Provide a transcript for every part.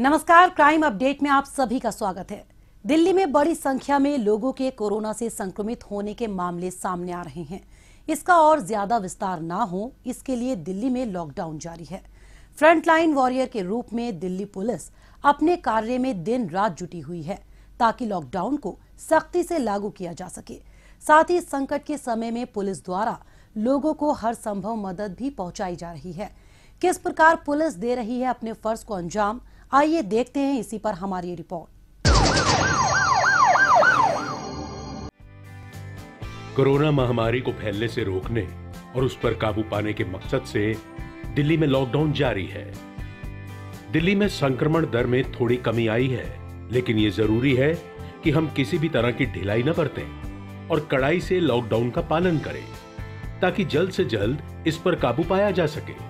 नमस्कार, crime update में आप सभी का स्वागत है। दिल्ली में बड़ी संख्या में लोगों के कोरोना से संक्रमित होने के मामले सामने आ रहे हैं। इसका और ज्यादा विस्तार ना हो, इसके लिए दिल्ली में लॉकडाउन जारी है। फ्रंटलाइन वॉरियर के रूप में दिल्ली पुलिस अपने कार्य में दिन रात जुटी हुई है ताकि लॉकडाउन को सख्ती से लागू किया जा सके। साथ ही संकट के समय में पुलिस द्वारा लोगों को हर संभव मदद भी पहुंचाई जा रही है। किस प्रकार पुलिस दे रही है अपने फर्ज को अंजाम, आइए देखते हैं इसी पर हमारी रिपोर्ट। कोरोना महामारी को फैलने से रोकने और उस पर काबू पाने के मकसद से दिल्ली में लॉकडाउन जारी है। दिल्ली में संक्रमण दर में थोड़ी कमी आई है, लेकिन ये जरूरी है कि हम किसी भी तरह की ढिलाई न बरतें और कड़ाई से लॉकडाउन का पालन करें ताकि जल्द से जल्द इस पर काबू पाया जा सके।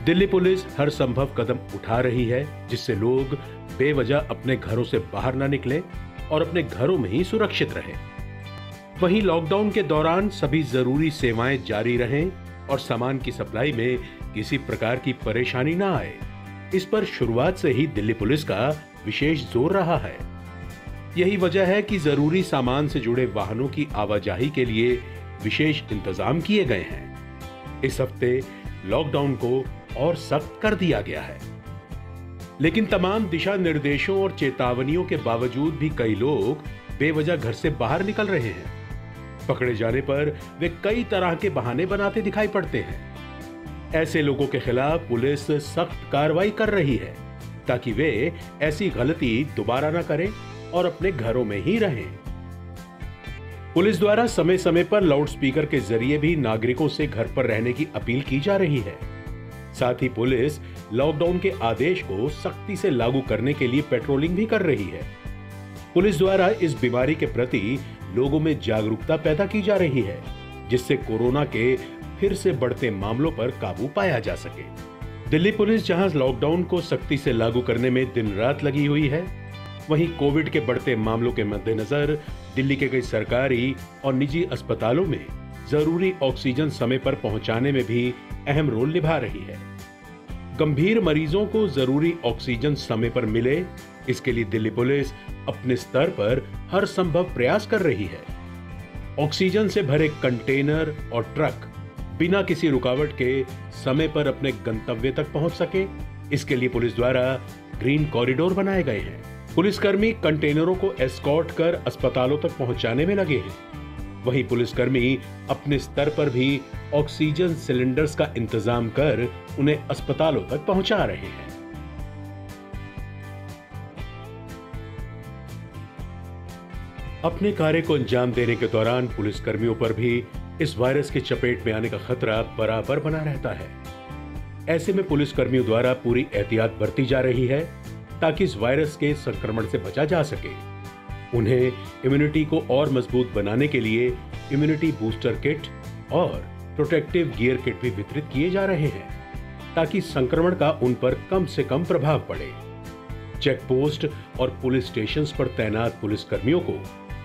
दिल्ली पुलिस हर संभव कदम उठा रही है जिससे लोग बेवजह अपने घरों से बाहर न निकलें और अपने घरों में ही सुरक्षित रहें। वहीं लॉकडाउन के दौरान सभी जरूरी सेवाएं जारी रहें और सामान की सप्लाई में किसी प्रकार की परेशानी न आए, इस पर शुरुआत से ही दिल्ली पुलिस का विशेष जोर रहा है। यही वजह है कि जरूरी सामान से जुड़े वाहनों की आवाजाही के लिए विशेष इंतजाम किए गए हैं। इस हफ्ते लॉकडाउन को और सख्त कर दिया गया है, लेकिन तमाम दिशा निर्देशों और चेतावनियों के बावजूद भी कई लोग बेवजह घर से बाहर निकल रहे हैं। पकड़े जाने पर वे कई तरह के बहाने बनाते दिखाई पड़ते हैं। ऐसे लोगों के खिलाफ पुलिस सख्त कार्रवाई कर रही है ताकि वे ऐसी गलती दोबारा न करें और अपने घरों में ही रहें। पुलिस द्वारा समय समय पर लाउडस्पीकर के जरिए भी नागरिकों से घर पर रहने की अपील की जा रही है। साथ ही पुलिस लॉकडाउन के आदेश को सख्ती से लागू करने के लिए पेट्रोलिंग भी कर रही है। पुलिस द्वारा इस बीमारी के प्रति लोगों में जागरूकता पैदा की जा रही है जिससे कोरोना के फिर से बढ़ते मामलों पर काबू पाया जा सके। दिल्ली पुलिस जहां लॉकडाउन को सख्ती से लागू करने में दिन रात लगी हुई है, वहीं कोविड के बढ़ते मामलों के मद्देनजर दिल्ली के कई सरकारी और निजी अस्पतालों में जरूरी ऑक्सीजन समय पर पहुंचाने में भी अहम रोल निभा रही है। गंभीर मरीजों को जरूरी ऑक्सीजन समय पर मिले, इसके लिए दिल्ली पुलिस अपने स्तर पर हर संभव प्रयास कर रही है। ऑक्सीजन से भरे कंटेनर और ट्रक बिना किसी रुकावट के समय पर अपने गंतव्य तक पहुंच सके, इसके लिए पुलिस द्वारा ग्रीन कॉरिडोर बनाए गए हैं। पुलिसकर्मी कंटेनरों को एस्कॉर्ट कर अस्पतालों तक पहुंचाने में लगे हैं। वहीं पुलिसकर्मी अपने स्तर पर भी ऑक्सीजन सिलेंडर्स का इंतजाम कर उन्हें अस्पतालों तक पहुंचा रहे हैं। अपने कार्य को अंजाम देने के दौरान पुलिसकर्मियों पर भी इस वायरस के चपेट में आने का खतरा बराबर बना रहता है। ऐसे में पुलिसकर्मियों द्वारा पूरी एहतियात बरती जा रही है ताकि इस वायरस के संक्रमण से बचा जा सके। उन्हें इम्यूनिटी को और मजबूत बनाने के लिए इम्यूनिटी बूस्टर किट और प्रोटेक्टिव गियर किट भी वितरित किए जा रहे हैं ताकि संक्रमण का उन पर कम से कम प्रभाव पड़े। चेक पोस्ट और पुलिस स्टेशंस पर तैनात पुलिसकर्मियों को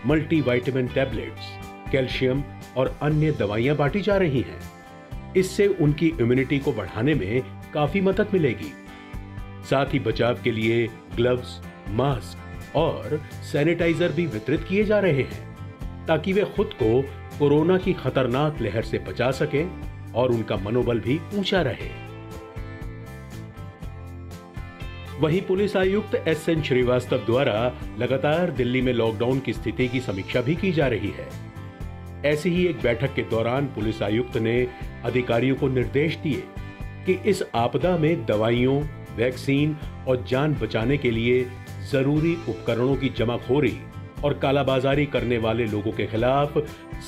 मल्टीविटामिन टैबलेट्स, कैल्शियम और अन्य दवाइयां बांटी जा रही हैं। इससे उनकी इम्यूनिटी को बढ़ाने में काफी मदद मिलेगी। साथ ही बचाव के लिए ग्लव्स, मास्क और सैनिटाइजर भी वितरित किए जा रहे हैं ताकि वे खुद को कोरोना की खतरनाक लहर से बचा सकें और उनका मनोबल भी ऊंचा रहे। वहीं पुलिस आयुक्त एस.एन. श्रीवास्तव द्वारा लगातार दिल्ली में लॉकडाउन की स्थिति की समीक्षा भी की जा रही है। ऐसी ही एक बैठक के दौरान पुलिस आयुक्त ने अधिकारियों को निर्देश दिए कि इस आपदा में दवाइयों, वैक्सीन और जान बचाने के लिए जरूरी उपकरणों की जमाखोरी और कालाबाजारी करने वाले लोगों के खिलाफ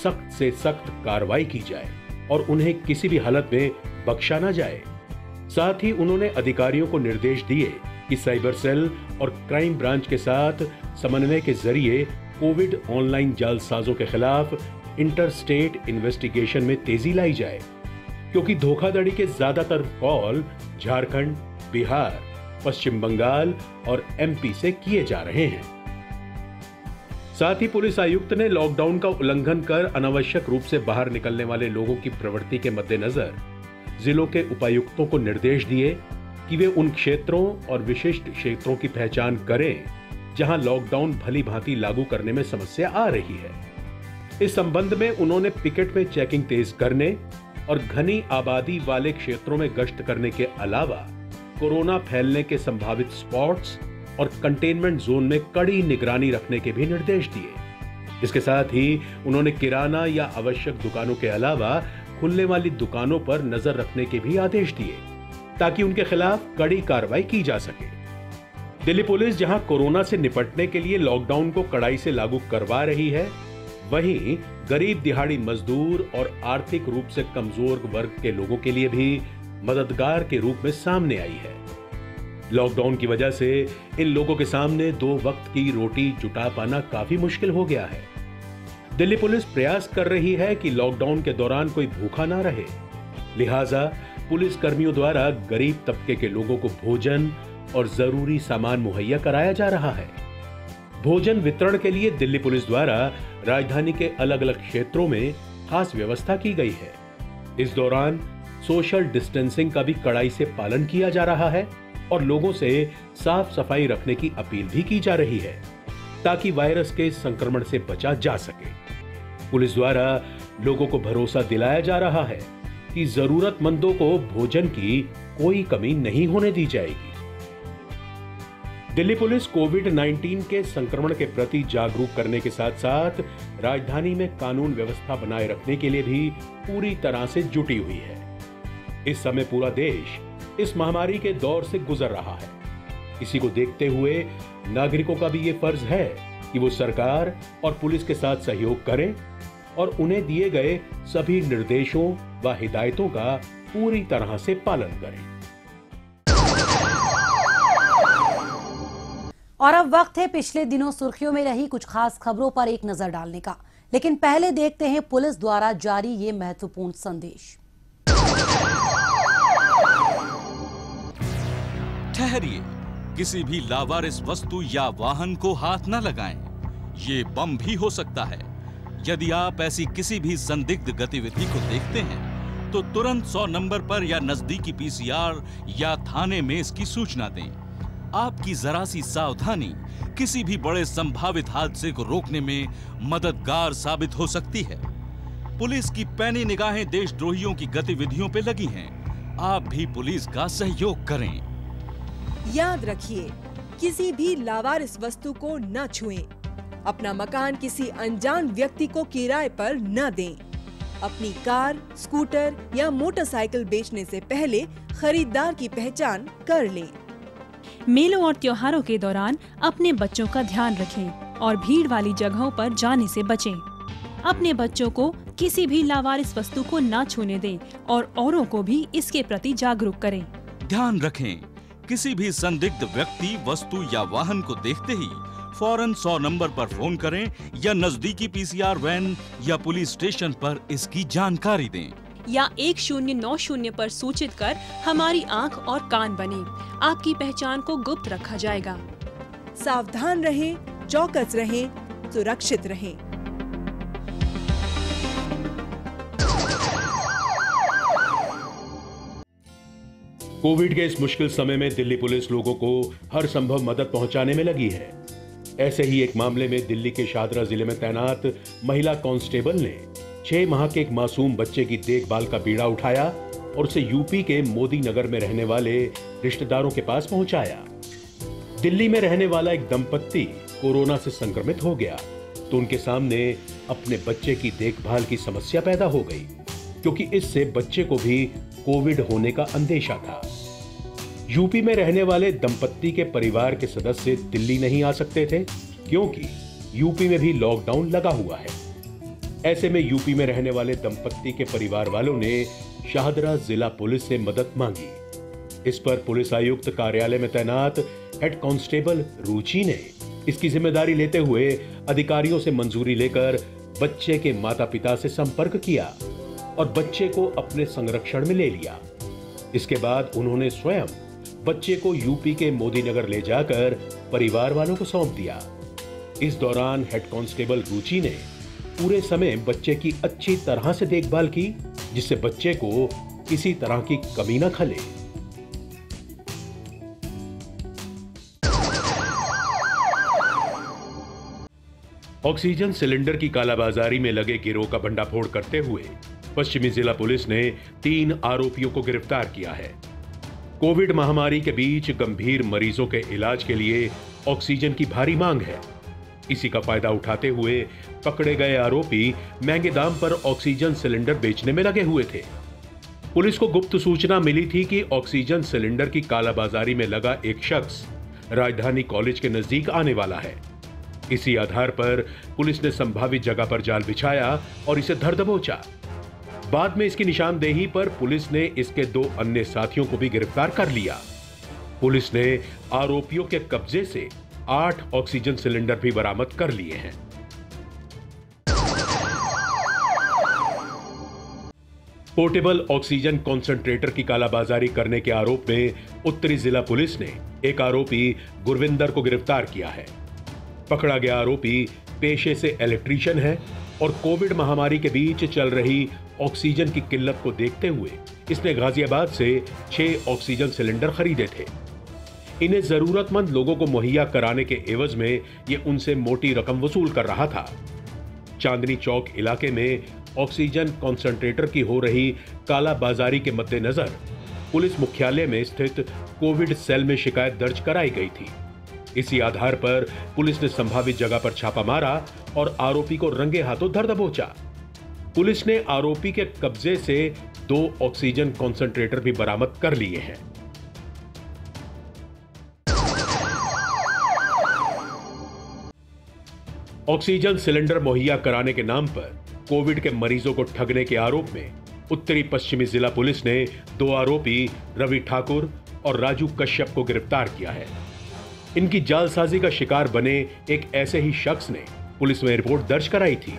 सख्त से सख्त कार्रवाई की जाए और उन्हें किसी भी हालत में बख्शा न जाए। साथ ही उन्होंने अधिकारियों को निर्देश दिए कि साइबर सेल और क्राइम ब्रांच के साथ समन्वय के जरिए कोविड ऑनलाइन जालसाजों के खिलाफ इंटर स्टेट इन्वेस्टिगेशन में तेजी लाई जाए, क्योंकि धोखाधड़ी के ज्यादातर कॉल झारखंड, बिहार, पश्चिम बंगाल और एमपी से किए जा रहे हैं। साथ ही पुलिस आयुक्त ने लॉकडाउन का उल्लंघन कर अनावश्यक रूप से बाहर निकलने वाले लोगों की प्रवृत्ति के मद्देनजर जिलों के उपायुक्तों को निर्देश दिए कि वे उन क्षेत्रों और विशिष्ट क्षेत्रों की पहचान करें जहां लॉकडाउन भली भांति लागू करने में समस्या आ रही है। इस संबंध में उन्होंने पिकेट में चेकिंग तेज करने और घनी आबादी वाले क्षेत्रों में गश्त करने के अलावा कोरोना फैलने के संभावित स्पॉट्स और कंटेनमेंट जोन में कड़ी निगरानी रखने के भी निर्देश दिए। इसके साथ ही उन्होंने किराना या आवश्यक दुकानों के अलावा खुलने वाली दुकानों पर नजर रखने के भी आदेश दिए ताकि उनके खिलाफ कड़ी कार्रवाई की जा सके। दिल्ली पुलिस जहां कोरोना से निपटने के लिए लॉकडाउन को कड़ाई से लागू करवा रही है, वहीं गरीब दिहाड़ी मजदूर और आर्थिक रूप से कमजोर वर्ग के लोगों के लिए भी मददगार के रूप में सामने आई है। लॉकडाउन की वजह से इन लोगों के सामने 2 वक्त की रोटी जुटा पाना काफी मुश्किल हो गया है। दिल्ली पुलिस प्रयास कर रही है कि लॉकडाउन के दौरान कोई भूखा ना रहे, लिहाजा पुलिस कर्मियों द्वारा गरीब तबके के लोगों को भोजन और जरूरी सामान मुहैया कराया जा रहा है। भोजन वितरण के लिए दिल्ली पुलिस द्वारा राजधानी के अलग अलग क्षेत्रों में खास व्यवस्था की गई है। इस दौरान सोशल डिस्टेंसिंग का भी कड़ाई से पालन किया जा रहा है और लोगों से साफ सफाई रखने की अपील भी की जा रही है ताकि वायरस के संक्रमण से बचा जा सके। पुलिस द्वारा लोगों को भरोसा दिलाया जा रहा है कि जरूरतमंदों को भोजन की कोई कमी नहीं होने दी जाएगी। दिल्ली पुलिस कोविड-19 के संक्रमण के प्रति जागरूक करने के साथ साथ राजधानी में कानून व्यवस्था बनाए रखने के लिए भी पूरी तरह से जुटी हुई है। इस समय पूरा देश इस महामारी के दौर से गुजर रहा है। इसी को देखते हुए नागरिकों का भी ये फर्ज है कि वो सरकार और पुलिस के साथ सहयोग करें और उन्हें दिए गए सभी निर्देशों व हिदायतों का पूरी तरह से पालन करें। और अब वक्त है पिछले दिनों सुर्खियों में रही कुछ खास खबरों पर एक नजर डालने का, लेकिन पहले देखते हैं पुलिस द्वारा जारी ये महत्वपूर्ण संदेश। ठहरिए, किसी भी लावारिस वस्तु या वाहन को हाथ न लगाएं। ये बम भी हो सकता है। यदि आप ऐसी किसी भी संदिग्ध गतिविधि को देखते हैं तो तुरंत 100 नंबर पर या नजदीकी पीसीआर या थाने में इसकी सूचना दें। आपकी जरा सी सावधानी किसी भी बड़े संभावित हादसे को रोकने में मददगार साबित हो सकती है। पुलिस की पैनी निगाहें देशद्रोहियों की गतिविधियों पे लगी हैं। आप भी पुलिस का सहयोग करें। याद रखिए, किसी भी लावारिस वस्तु को न छुएं। अपना मकान किसी अनजान व्यक्ति को किराए पर न दें। अपनी कार, स्कूटर या मोटरसाइकिल बेचने से पहले खरीदार की पहचान कर लें। मेलों और त्योहारों के दौरान अपने बच्चों का ध्यान रखें और भीड़ वाली जगहों पर जाने से बचें। अपने बच्चों को किसी भी लावारिस वस्तु को न छूने दें और औरों को भी इसके प्रति जागरूक करें। ध्यान रखें, किसी भी संदिग्ध व्यक्ति, वस्तु या वाहन को देखते ही फौरन 100 नंबर पर फोन करें या नजदीकी पीसीआर वैन या पुलिस स्टेशन पर इसकी जानकारी दें। या 1090 पर सूचित कर हमारी आंख और कान बने। आपकी पहचान को गुप्त रखा जाएगा। सावधान रहें, चौकस रहें, सुरक्षित रहें। कोविड के इस मुश्किल समय में दिल्ली पुलिस लोगों को हर संभव मदद पहुंचाने में लगी है। ऐसे ही एक मामले में दिल्ली के शादरा जिले में तैनात महिला कांस्टेबल ने 6 माह के एक मासूम बच्चे की देखभाल का बीड़ा उठाया और उसे यूपी के मोदी नगर में रहने वाले रिश्तेदारों के पास पहुंचाया। दिल्ली में रहने वाला एक दंपत्ति कोरोना से संक्रमित हो गया तो उनके सामने अपने बच्चे की देखभाल की समस्या पैदा हो गई, क्योंकि इससे बच्चे को भी कोविड होने का अंदेशा था। यूपी में रहने वाले दंपत्ति के परिवार के सदस्य दिल्ली नहीं आ सकते थे क्योंकि यूपी में भी लॉकडाउन लगा हुआ है। ऐसे में यूपी में रहने वाले दंपत्ति के परिवार वालों ने शाहदरा जिला पुलिस से मदद मांगी। इस पर पुलिस आयुक्त कार्यालय में तैनात हेड कांस्टेबल रुचि ने इसकी जिम्मेदारी लेते हुए अधिकारियों से मंजूरी लेकर बच्चे के माता पिता से संपर्क किया और बच्चे को अपने संरक्षण में ले लिया। इसके बाद उन्होंने स्वयं बच्चे को यूपी के मोदी नगर ले जाकर परिवार वालों को सौंप दिया। इस दौरान हेड कांस्टेबल रुचि ने पूरे समय बच्चे की अच्छी तरह से देखभाल की, जिससे बच्चे को किसी तरह की कमी न खले। ऑक्सीजन सिलेंडर की कालाबाजारी में लगे गिरोह का भंडाफोड़ करते हुए पश्चिमी जिला पुलिस ने 3 आरोपियों को गिरफ्तार किया है। कोविड महामारी के बीच गंभीर मरीजों के इलाज के लिए ऑक्सीजन की भारी मांग है। इसी का फायदा उठाते हुए पकड़े गए आरोपी महंगे दाम पर ऑक्सीजन सिलेंडर बेचने में लगे हुए थे। पुलिस को गुप्त सूचना मिली थी कि ऑक्सीजन सिलेंडर की कालाबाजारी में लगा एक शख्स राजधानी कॉलेज के नजदीक आने वाला है। इसी आधार पर पुलिस ने संभावित जगह पर जाल बिछाया और इसे धर दबोचा। बाद में इसकी निशानदेही पर पुलिस ने इसके 2 अन्य साथियों को भी गिरफ्तार कर लिया। पुलिस ने आरोपियों के कब्जे से 8 ऑक्सीजन सिलेंडर भी बरामद कर लिए हैं। पोर्टेबल ऑक्सीजन कॉन्सेंट्रेटर की कालाबाजारी करने के आरोप में उत्तरी जिला पुलिस ने एक आरोपी गुरविंदर को गिरफ्तार किया है। पकड़ा गया आरोपी पेशे से इलेक्ट्रीशियन है और कोविड महामारी के बीच चल रही ऑक्सीजन की किल्लत को देखते हुए इसने गाजियाबाद से 6 ऑक्सीजन सिलेंडर खरीदे थे। इन्हें जरूरतमंद लोगों को मुहैया कराने के एवज में यह उनसे मोटी रकम वसूल कर रहा था। चांदनी चौक इलाके में ऑक्सीजन कॉन्सेंट्रेटर की हो रही कालाबाजारी के मद्देनजर पुलिस मुख्यालय में स्थित कोविड सेल में शिकायत दर्ज कराई गई थी। इसी आधार पर पुलिस ने संभावित जगह पर छापा मारा और आरोपी को रंगे हाथों धर दबोचा। पुलिस ने आरोपी के कब्जे से 2 ऑक्सीजन कॉन्सेंट्रेटर भी बरामद कर लिए हैं। ऑक्सीजन सिलेंडर मुहैया कराने के नाम पर कोविड के मरीजों को ठगने के आरोप में उत्तरी पश्चिमी जिला पुलिस ने 2 आरोपी रवि ठाकुर और राजू कश्यप को गिरफ्तार किया है। इनकी जालसाजी का शिकार बने एक ऐसे ही शख्स ने पुलिस में रिपोर्ट दर्ज कराई थी।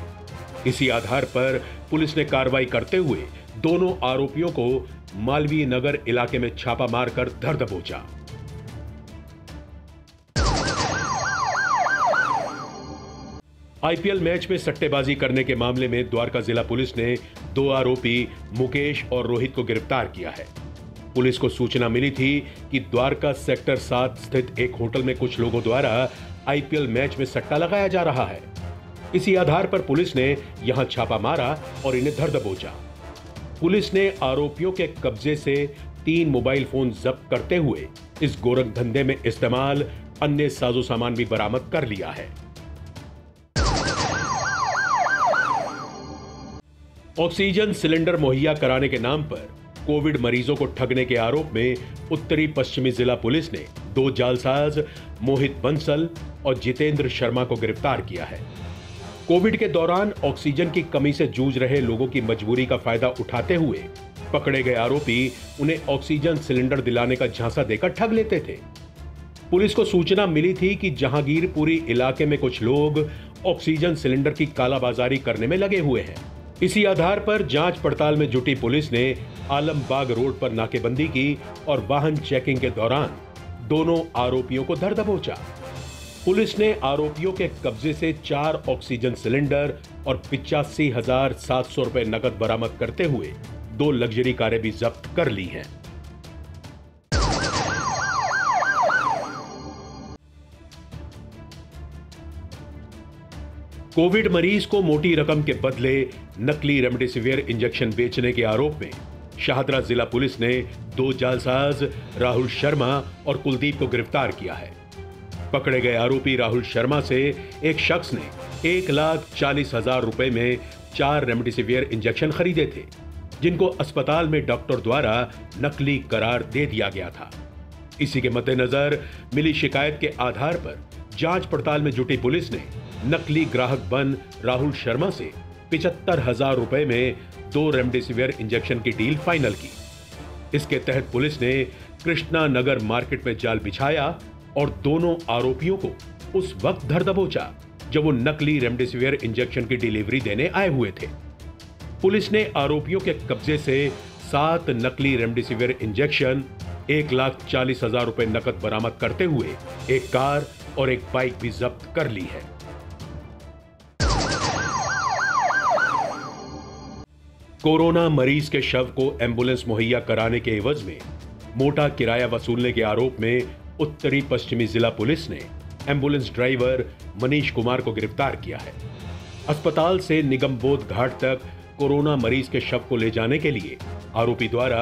इसी आधार पर पुलिस ने कार्रवाई करते हुए दोनों आरोपियों को मालवीय नगर इलाके में छापा मारकर धर दबोचा। आईपीएल मैच में सट्टेबाजी करने के मामले में द्वारका जिला पुलिस ने 2 आरोपी मुकेश और रोहित को गिरफ्तार किया है। पुलिस को सूचना मिली थी कि द्वारका सेक्टर 7 स्थित एक होटल में कुछ लोगों द्वारा आईपीएल मैच में सट्टा लगाया जा रहा है। इसी आधार पर पुलिस ने यहां छापा मारा और इन्हें धर दबोचा। पुलिस ने आरोपियों के कब्जे से 3 मोबाइल फोन जब्त करते हुए इस गोरख धंधे में इस्तेमाल अन्य साजो सामान भी बरामद कर लिया है। ऑक्सीजन सिलेंडर मुहैया कराने के नाम पर कोविड मरीजों को ठगने के आरोप में उत्तरी पश्चिमी जिला पुलिस ने 2 जालसाज मोहित बंसल और जितेंद्र शर्मा को गिरफ्तार किया है। कोविड के दौरान ऑक्सीजन की कमी से जूझ रहे लोगों की मजबूरी का फायदा उठाते हुए पकड़े गए आरोपी उन्हें ऑक्सीजन सिलेंडर दिलाने का झांसा देकर ठग लेते थे। पुलिस को सूचना मिली थी कि जहांगीरपुरी इलाके में कुछ लोग ऑक्सीजन सिलेंडर की कालाबाजारी करने में लगे हुए हैं। इसी आधार पर जांच पड़ताल में जुटी पुलिस ने आलमबाग रोड पर नाकेबंदी की और वाहन चेकिंग के दौरान दोनों आरोपियों को धर दबोचा। पुलिस ने आरोपियों के कब्जे से 4 ऑक्सीजन सिलेंडर और 85,700 रुपए नकद बरामद करते हुए 2 लग्जरी कारें भी जब्त कर ली हैं। कोविड मरीज को मोटी रकम के बदले नकली रेमडेसिविर इंजेक्शन बेचने के आरोप में शाहदरा जिला पुलिस ने 2 जालसाज राहुल शर्मा और कुलदीप को गिरफ्तार किया है। पकड़े गए आरोपी राहुल शर्मा से एक शख्स ने 1,40,000 रुपए में 4 रेमडेसिविर इंजेक्शन खरीदे थे, जिनको अस्पताल में डॉक्टर द्वारा नकली करार दे दिया गया था। इसी के मद्देनजर मिली शिकायत के आधार पर जांच पड़ताल में जुटी पुलिस ने नकली ग्राहक बन राहुल शर्मा से 75,000 रुपए में 2 रेमडेसिविर इंजेक्शन की डील फाइनल की। इसके तहत पुलिस ने कृष्णा नगर मार्केट में जाल बिछाया और दोनों आरोपियों को उस वक्त धर दबोचा जब वो नकली रेमडेसिविर इंजेक्शन की डिलीवरी देने आए हुए थे। पुलिस ने आरोपियों के कब्जे से 7 नकली रेमडेसिविर इंजेक्शन, 1,40,000 रुपए नकद बरामद करते हुए एक कार और एक बाइक भी जब्त कर ली है। कोरोना मरीज के शव को एम्बुलेंस मुहैया कराने के एवज में मोटा किराया वसूलने के आरोप में उत्तरी पश्चिमी जिला पुलिस ने एम्बुलेंस ड्राइवर मनीष कुमार को गिरफ्तार किया है। अस्पताल से निगमबोध घाट तक कोरोना मरीज के शव को ले जाने के लिए आरोपी द्वारा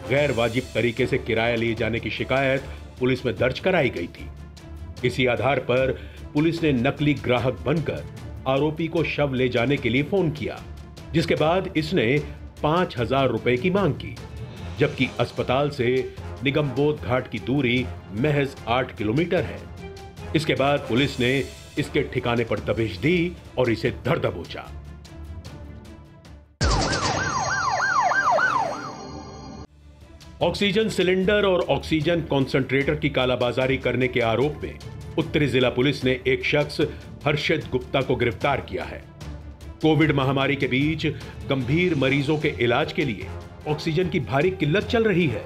गैर वाजिब तरीके से किराया लिए जाने की शिकायत पुलिस में दर्ज कराई गई थी। इसी आधार पर पुलिस ने नकली ग्राहक बनकर आरोपी को शव ले जाने के लिए फोन किया, जिसके बाद इसने 5,000 रुपए की मांग की, जबकि अस्पताल से निगमबोध घाट की दूरी महज 8 किलोमीटर है। इसके बाद पुलिस ने इसके ठिकाने पर दबिश दी और इसे धर दबोचा। ऑक्सीजन सिलेंडर और ऑक्सीजन कॉन्सेंट्रेटर की कालाबाजारी करने के आरोप में उत्तरी जिला पुलिस ने एक शख्स हर्षित गुप्ता को गिरफ्तार किया है। कोविड महामारी के बीच गंभीर मरीजों के इलाज के लिए ऑक्सीजन की भारी किल्लत चल रही है।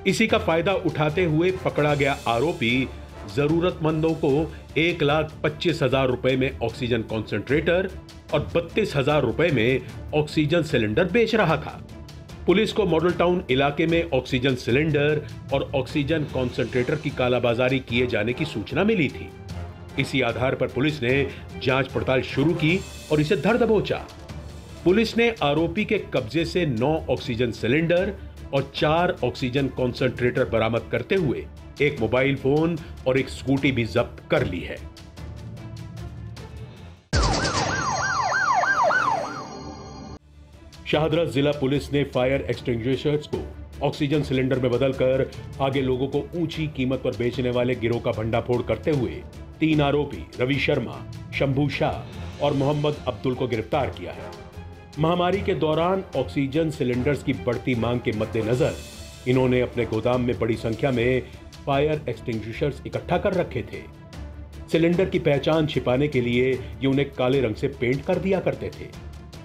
इसी का फायदा उठाते हुए पकड़ा गया आरोपी जरूरतमंदों को 1,25,000 रुपए में ऑक्सीजन कॉन्सेंट्रेटर और 32,000 रुपए में ऑक्सीजन सिलेंडर बेच रहा था। पुलिस को मॉडल टाउन इलाके में ऑक्सीजन सिलेंडर और ऑक्सीजन कॉन्सेंट्रेटर की कालाबाजारी किए जाने की सूचना मिली थी। इसी आधार पर पुलिस ने जांच पड़ताल शुरू की और इसे धर दबोचा। पुलिस ने आरोपी के कब्जे से 9 ऑक्सीजन सिलेंडर और 4 ऑक्सीजन कॉन्सेंट्रेटर बरामद करते हुए एक मोबाइल फोन और एक स्कूटी भी जब्त कर ली है। शाहदरा जिला पुलिस ने फायर एक्सटिंग्विशर्स को ऑक्सीजन सिलेंडर में बदलकर आगे लोगों को ऊंची कीमत पर बेचने वाले गिरोह का भंडाफोड़ करते हुए 3 आरोपी रवि शर्मा, शंभू शाह और मोहम्मद अब्दुल को गिरफ्तार किया है। महामारी के दौरान ऑक्सीजन सिलेंडर्स की बढ़ती मांग के मद्देनजर इन्होंने अपने गोदाम में बड़ी संख्या में फायर एक्सटिंग्विशर्स इकट्ठा कर रखे थे। सिलेंडर की पहचान छिपाने के लिए ये उन्हें काले रंग से पेंट कर दिया करते थे।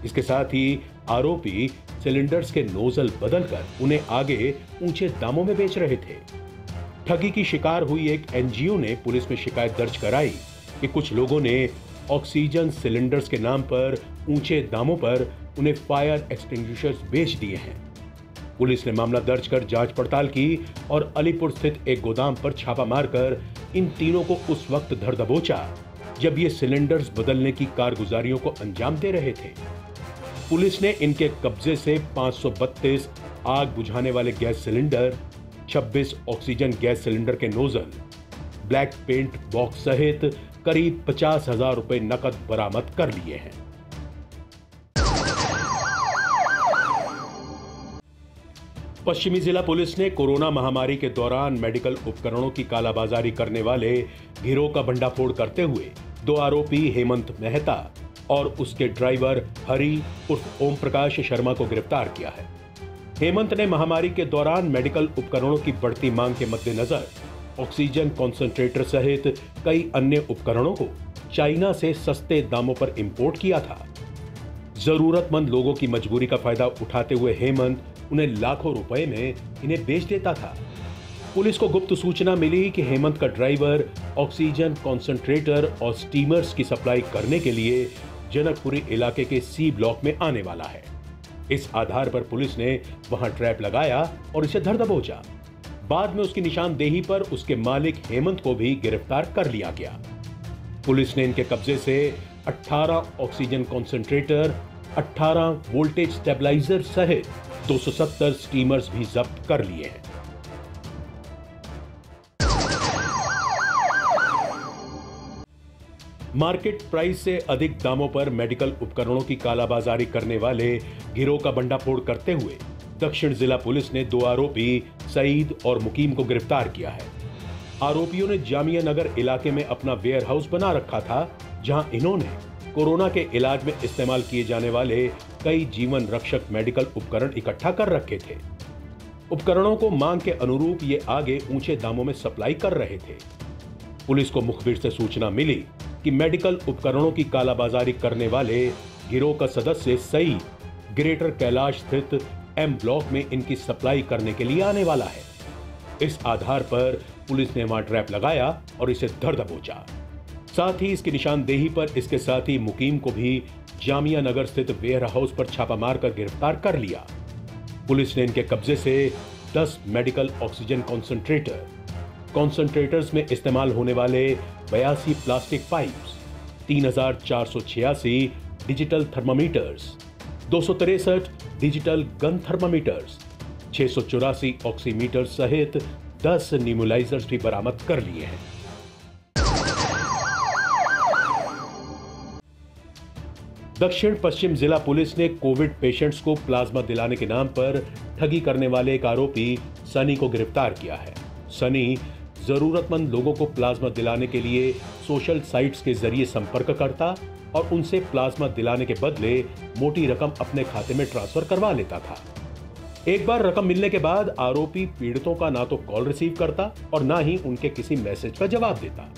इसके साथ ही आरोपी सिलेंडर्स के नोजल बदलकर उन्हें आगे ऊंचे दामों में बेच रहे थे। ठगी की शिकार हुई एक एनजीओ ने पुलिस में शिकायत दर्ज कराई कि कुछ लोगों ने ऑक्सीजन सिलेंडर्स के नाम पर ऊंचे दामों पर उन्हें फायर एक्सटिंग्विशर्स बेच दिए हैं। पुलिस ने मामला दर्ज कर जांच पड़ताल की और अलीपुर स्थित एक गोदाम पर छापा मारकर इन तीनों को उस वक्त धर दबोचा जब ये सिलेंडर्स बदलने की कारगुजारियों को अंजाम दे रहे थे। पुलिस ने इनके कब्जे से 532 आग बुझाने वाले gas cylinder, 26 oxygen gas cylinder के नोजल, ब्लैक पेंट बॉक्स सहित करीब 50,000 रुपए नकद बरामद कर लिए हैं। पश्चिमी जिला पुलिस ने कोरोना महामारी के दौरान मेडिकल उपकरणों की कालाबाजारी करने वाले गिरोह का भंडाफोड़ करते हुए 2 आरोपी हेमंत मेहता और उसके ड्राइवर हरि उर्फ ओम प्रकाश शर्मा को गिरफ्तार किया है। हेमंत ने महामारी के दौरान मेडिकल उपकरणों की बढ़ती मांग के मद्देनजर ऑक्सीजन कॉन्सेंट्रेटर सहित कई अन्य उपकरणों को चाइना से सस्ते दामों पर इंपोर्ट किया था। जरूरतमंद लोगों की मजबूरी का फायदा उठाते हुए हेमंत उन्हें लाखों रुपए में इन्हें बेच देता था। पुलिस को गुप्त सूचना मिली कि हेमंत का ड्राइवर ऑक्सीजन कॉन्सेंट्रेटर और स्टीमर्स की सप्लाई करने के लिए जनकपुरी इलाके के सी ब्लॉक में आने वाला है। इस आधार पर पुलिस ने वहां ट्रैप लगाया और इसे धर दबोचा। बाद में उसकी निशानदेही पर उसके मालिक हेमंत को भी गिरफ्तार कर लिया गया। पुलिस ने इनके कब्जे से 18 ऑक्सीजन कॉन्सेंट्रेटर, 18 वोल्टेज स्टेबलाइजर सहित 270 स्टीमर्स भी जब्त कर लिए हैं। मार्केट प्राइस से अधिक दामों पर मेडिकल उपकरणों की कालाबाजारी करने वाले गिरोह का भंडाफोड़ करते हुए दक्षिण जिला पुलिस ने 2 आरोपी सईद और मुकीम को गिरफ्तार किया है। आरोपियों ने जामिया नगर इलाके में अपना वेयर हाउस बना रखा था, जहां इन्होंने कोरोना के इलाज में इस्तेमाल किए जाने वाले कई जीवन रक्षक मेडिकल उपकरण इकट्ठा कर रखे थे। उपकरणों को मांग के अनुरूप ये आगे ऊंचे दामों में सप्लाई कर रहे थे। पुलिस को मुखबिर से सूचना मिली कि मेडिकल उपकरणों की कालाबाजारी करने वाले गिरोह का सदस्य सईद ग्रेटर कैलाश स्थित एम ब्लॉक में इनकी सप्लाई करने के लिए आने वाला है। इस आधार पर पुलिस ने वहां ट्रैप लगाया और इसे धर दबोचा। साथ ही इसकी निशानदेही पर इसके साथी मुकीम को भी जामिया नगर स्थित वेयर हाउस पर छापा मारकर गिरफ्तार कर लिया। पुलिस ने इनके कब्जे से 10 मेडिकल ऑक्सीजन कॉन्सेंट्रेटर, कॉन्सेंट्रेटर्स में इस्तेमाल होने वाले 82 plastic pipes, 3486 digital thermometers, 263 digital gun thermometers, 684 oximeter सहित 10 न्यूमलाइजर्स भी बरामद कर लिए हैं। दक्षिण पश्चिम जिला पुलिस ने कोविड पेशेंट्स को प्लाज्मा दिलाने के नाम पर ठगी करने वाले एक आरोपी सनी को गिरफ्तार किया है। सनी जरूरतमंद लोगों को प्लाज्मा दिलाने के लिए सोशल साइट्स के जरिए संपर्क करता और उनसे प्लाज्मा दिलाने के बदले मोटी रकम अपने खाते में ट्रांसफर करवा लेता था। एक बार रकम मिलने के बाद आरोपी पीड़ितों का ना तो कॉल रिसीव करता और ना ही उनके किसी मैसेज का जवाब देता।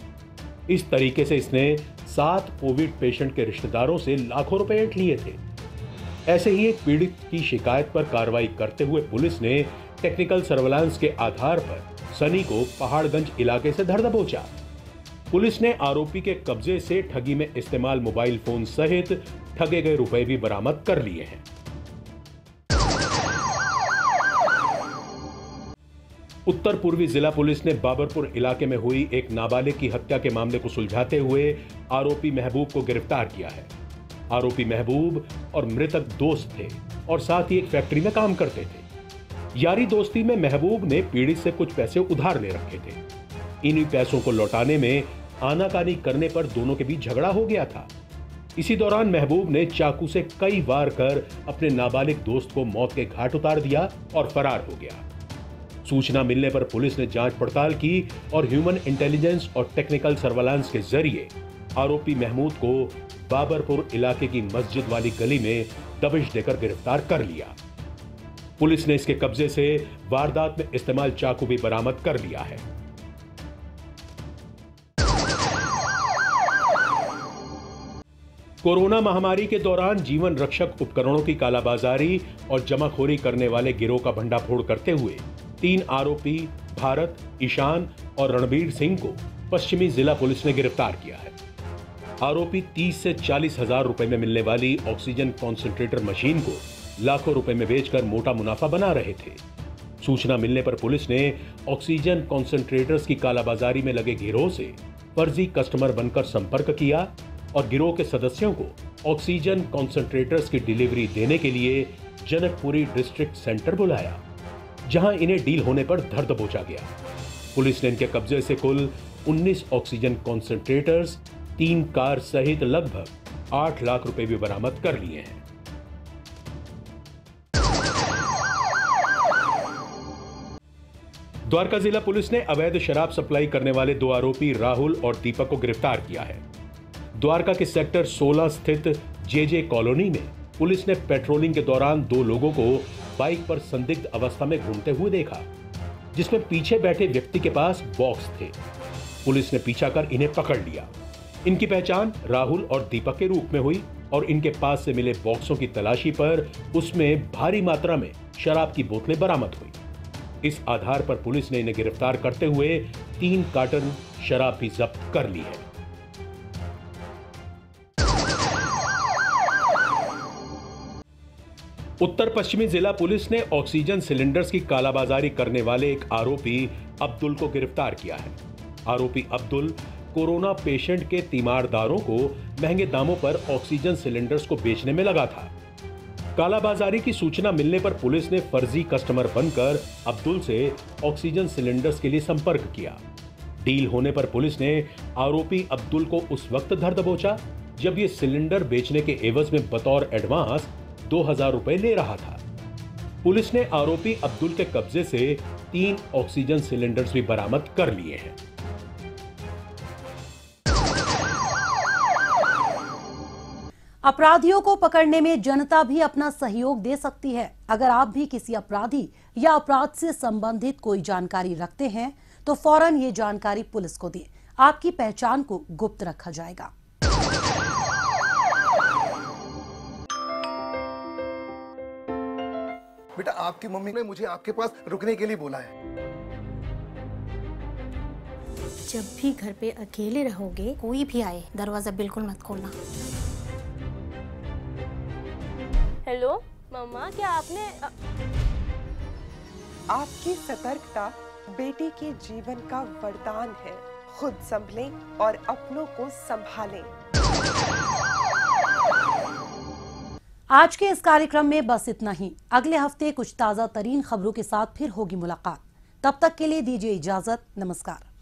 इस तरीके से इसने 7 कोविड पेशेंट के रिश्तेदारों से लाखों रुपए ऐंठ लिए थे। ऐसे ही एक पीड़ित की शिकायत पर कार्रवाई करते हुए पुलिस ने टेक्निकल सर्वेलांस के आधार पर सनी को पहाड़गंज इलाके से धर दबोचा। पुलिस ने आरोपी के कब्जे से ठगी में इस्तेमाल मोबाइल फोन सहित ठगे गए रुपए भी बरामद कर लिए हैं। उत्तर पूर्वी जिला पुलिस ने बाबरपुर इलाके में हुई एक नाबालिग की हत्या के मामले को सुलझाते हुए आरोपी महबूब को गिरफ्तार किया है। आरोपी महबूब और मृतक दोस्त थे और साथ ही एक फैक्ट्री में काम करते थे। यारी दोस्ती में महबूब ने पीड़ित से कुछ पैसे उधार ले रखे थे। इन्हीं पैसों को लौटाने में आनाकानी करने पर दोनों के बीच झगड़ा हो गया था। इसी दौरान महबूब ने चाकू से कई वार कर अपने नाबालिग दोस्त को मौत के घाट उतार दिया और फरार हो गया। सूचना मिलने पर पुलिस ने जांच पड़ताल की और ह्यूमन इंटेलिजेंस और टेक्निकल सर्वेलांस के जरिए आरोपी महमूद को बाबरपुर इलाके की मस्जिद वाली गली में दबिश देकर गिरफ्तार कर लिया। पुलिस ने इसके कब्जे से वारदात में इस्तेमाल चाकू भी बरामद कर लिया है। कोरोना महामारी के दौरान जीवन रक्षक उपकरणों की कालाबाजारी और जमाखोरी करने वाले गिरोह का भंडाफोड़ करते हुए 3 आरोपी भारत, ईशान और रणबीर सिंह को पश्चिमी जिला पुलिस ने गिरफ्तार किया है। आरोपी 30 से 40 हजार रुपए में मिलने वाली ऑक्सीजन कॉन्सेंट्रेटर मशीन को लाखों रुपए में बेचकर मोटा मुनाफा बना रहे थे। सूचना मिलने पर पुलिस ने ऑक्सीजन कॉन्सेंट्रेटर्स की कालाबाजारी में लगे गिरोह से फर्जी कस्टमर बनकर संपर्क किया और गिरोह के सदस्यों को ऑक्सीजन कॉन्सेंट्रेटर्स की डिलीवरी देने के लिए जनकपुरी डिस्ट्रिक्ट सेंटर बुलाया, जहां इन्हें डील होने पर धर दबोचा गया। पुलिस ने इनके कब्जे से कुल 19 ऑक्सीजन कॉन्सेंट्रेटर्स, 3 कार सहित लगभग 8 लाख रुपए भी बरामद कर लिए हैं। द्वारका जिला पुलिस ने अवैध शराब सप्लाई करने वाले 2 आरोपी राहुल और दीपक को गिरफ्तार किया है। द्वारका के सेक्टर 16 स्थित जेजे कॉलोनी में पुलिस ने पेट्रोलिंग के दौरान 2 लोगों को बाइक पर संदिग्ध अवस्था में घूमते हुए देखा, जिसमें पीछे बैठे व्यक्ति के पास बॉक्स थे। पुलिस ने पीछा कर इन्हें पकड़ लिया। इनकी पहचान राहुल और दीपक के रूप में हुई और इनके पास से मिले बॉक्सों की तलाशी पर उसमें भारी मात्रा में शराब की बोतलें बरामद हुई। इस आधार पर पुलिस ने इन्हें गिरफ्तार करते हुए 3 कार्टन शराब भी जब्त कर ली है। उत्तर पश्चिमी जिला पुलिस ने ऑक्सीजन सिलेंडर्स की कालाबाजारी करने वाले एक आरोपी अब्दुल को गिरफ्तार किया है। आरोपी अब्दुल कोरोना पेशेंट के तीमारदारों को महंगे दामों पर ऑक्सीजन सिलेंडर्स को बेचने में लगा था। कालाबाजारी की सूचना मिलने पर पुलिस ने फर्जी कस्टमर बनकर अब्दुल से ऑक्सीजन सिलेंडर्स के लिए संपर्क किया। डील होने पर पुलिस ने आरोपी अब्दुल को उस वक्त धर दबोचा जब ये सिलेंडर बेचने के एवज में बतौर एडवांस 2000 रुपए ले रहा था। पुलिस ने आरोपी अब्दुल के कब्जे से 3 ऑक्सीजन सिलेंडर्स भी बरामद कर लिए हैं। अपराधियों को पकड़ने में जनता भी अपना सहयोग दे सकती है। अगर आप भी किसी अपराधी या अपराध से संबंधित कोई जानकारी रखते हैं तो फौरन ये जानकारी पुलिस को दें। आपकी पहचान को गुप्त रखा जाएगा। बेटा, आपकी मम्मी ने मुझे आपके पास रुकने के लिए बोला है। जब भी घर पे अकेले रहोगे, कोई भी आए दरवाजा बिल्कुल मत खोलना। हेलो मम्मा, क्या आपने आपकी सतर्कता बेटी के जीवन का वरदान है। खुद संभलें और अपनों को संभालें। आज के इस कार्यक्रम में बस इतना ही। अगले हफ्ते कुछ ताजा तरीन खबरों के साथ फिर होगी मुलाकात। तब तक के लिए दीजिए इजाजत। नमस्कार।